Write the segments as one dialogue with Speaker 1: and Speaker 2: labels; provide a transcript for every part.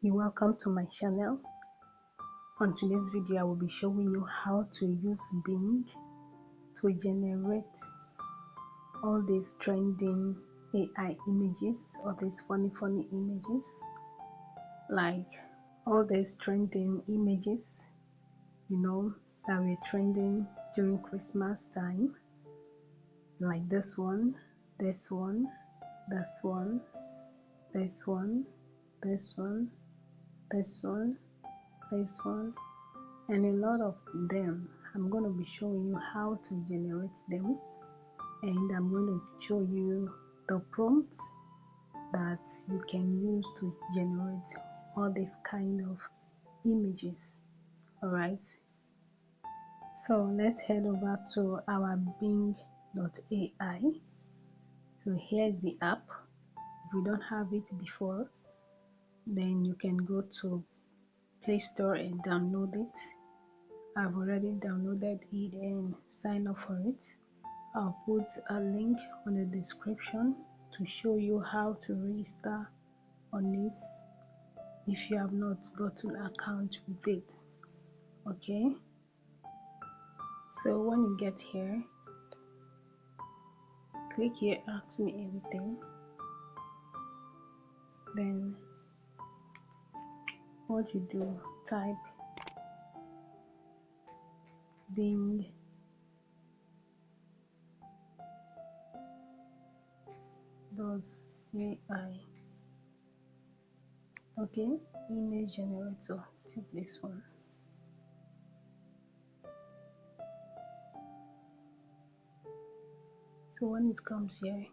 Speaker 1: You're welcome to my channel. On today's video I will be showing you how to use Bing to generate all these trending AI images, all these funny images, like all these trending images that were trending during Christmas time, like this one, this one, this one, this one, this one, this one, this one, and a lot of them. I'm going to be showing you how to generate them, and I'm going to show you the prompts that you can use to generate all this kind of images. Alright, so let's head over to our bing.ai. So here's the app. If you don't have it before, then you can go to Play Store and download it. I've already downloaded it and signed up for it. I'll put a link on the description to show you how to register on it if you have not got an account with it. Okay, so when you get here, click here, ask me anything. Then what you do, type bing.ai. Okay, image generator, take this one. So when it comes here,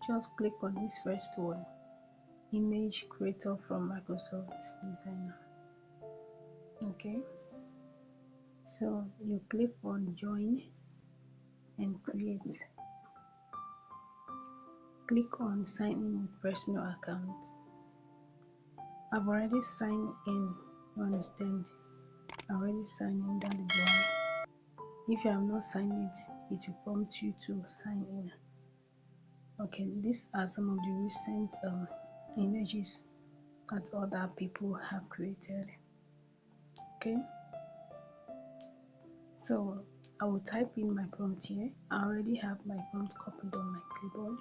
Speaker 1: just click on this first one, image creator from Microsoft Designer. Okay, so you click on join and create. Click on sign in with personal account. I've already signed in, you understand? I already signed in, that is why. If you have not signed it will prompt you to sign in. Okay, these are some of the recent images that other people have created. Okay, so I will type in my prompt here. I already have my prompt copied on my keyboard.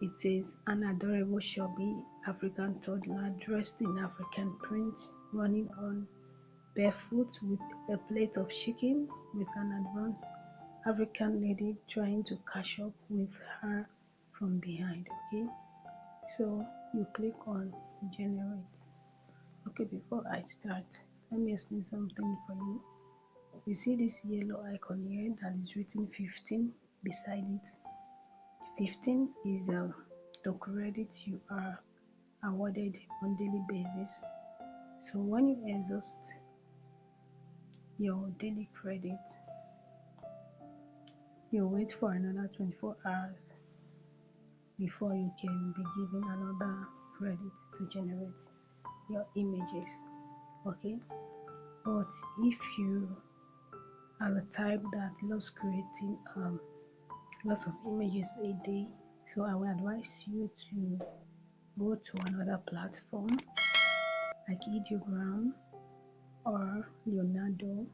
Speaker 1: It says, an adorable chubby African toddler dressed in African print, running on barefoot with a plate of chicken, with an advanced African lady trying to catch up with her from behind. Okay, so you click on generate. Okay, before I start, let me explain something for you. You see this yellow icon here that is written 15 beside it. 15 is the credit you are awarded on daily basis. So when you exhaust your daily credit, you wait for another 24 hours before you can be given another credit to generate your images. Okay, but if you are the type that loves creating lots of images a day, so I will advise you to go to another platform like Ideogram or Leonardo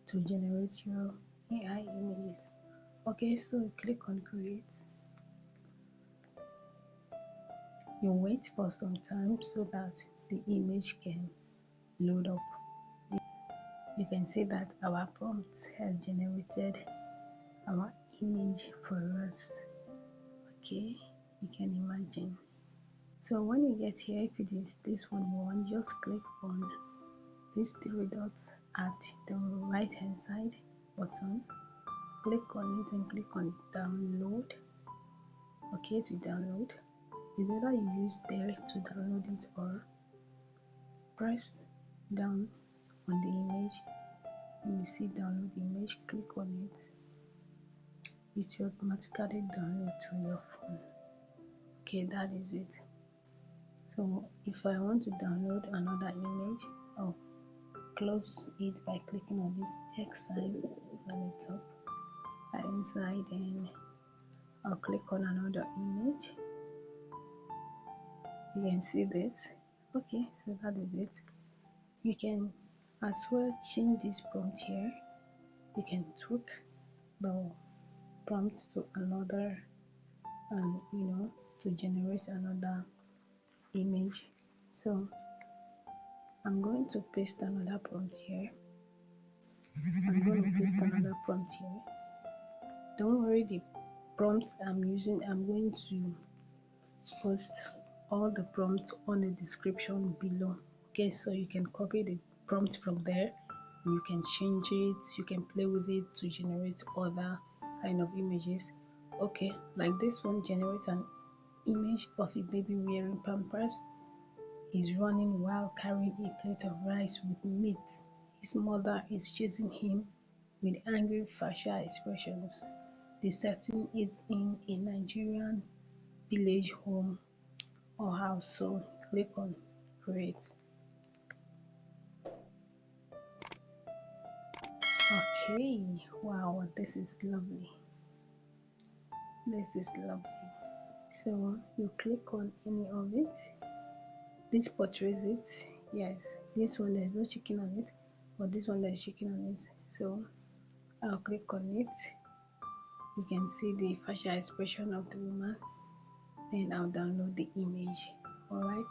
Speaker 1: to generate your AI images. Okay, so click on create. You wait for some time so that the image can load up. You can see that our prompt has generated our image for us. Okay, you can imagine. So when you get here, if it is this one you want, just click on these three dots at the right hand side button. Click on it and click on download. Okay, to download, is either you use there to download it or press down on the image. You will see download image, click on it. It will automatically download to your phone. Okay, that is it. So if I want to download another image, I'll close it by clicking on this X sign at the top right inside, and I'll click on another image. You can see this. Okay, so that is it. You can as well change this prompt here. You can tweak the prompt to another, and to generate another image. So I'm going to paste another prompt here. Don't worry, the prompt I'm using, I'm going to post all the prompts on the description below. Okay, so you can copy the prompt from there, you can change it, you can play with it to generate other kind of images. Okay, like this one generates an image of a baby wearing pampers. He's running while carrying a plate of rice with meat. His mother is chasing him with angry facial expressions. The setting is in a Nigerian village home or house. So click on create. Okay, wow, this is lovely. So you click on any of it. This portrays it. Yes, this one there's no chicken on it, but this one there's chicken on it. So I'll click on it. You can see the facial expression of the woman. Then I'll download the image. Alright,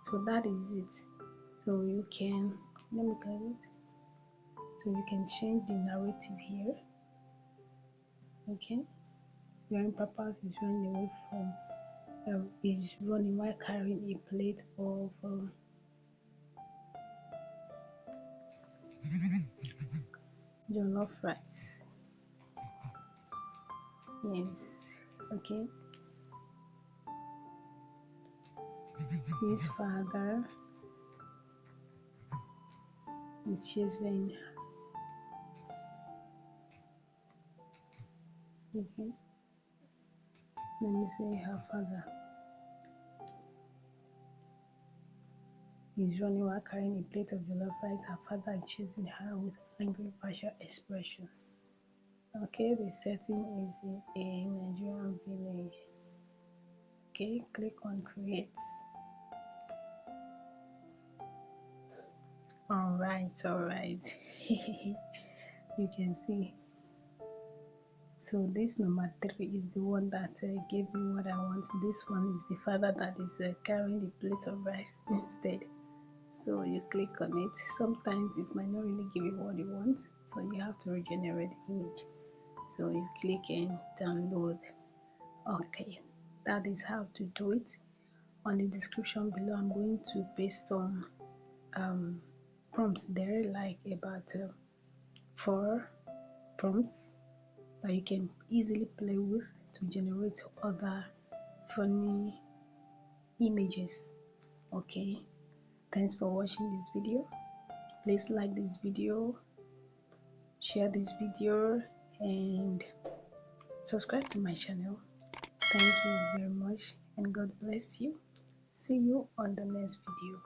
Speaker 1: so that is it. So you can, let me close it. So you can change the narrative here. Okay, wearing pampers is running away from is running while carrying a plate of jollof rice. Yes, okay. His father is chasing. Okay, let me say her father. He's running while carrying a plate of jollof rice. Her father is chasing her with angry facial expression. Okay, the setting is in a Nigerian village. Okay, click on create. Alright. You can see. So this number 3 is the one that gave me what I want. This one is the father that is carrying the plate of rice instead. So you click on it. Sometimes it might not really give you what you want, so you have to regenerate the image. So you click and download. Okay, that is how to do it. On the description below, I'm going to paste some prompts there, like about 4 prompts that you can easily play with to generate other funny images. Okay, thanks for watching this video. Please like this video, share this video, and subscribe to my channel. Thank you very much, and God bless you. See you on the next video.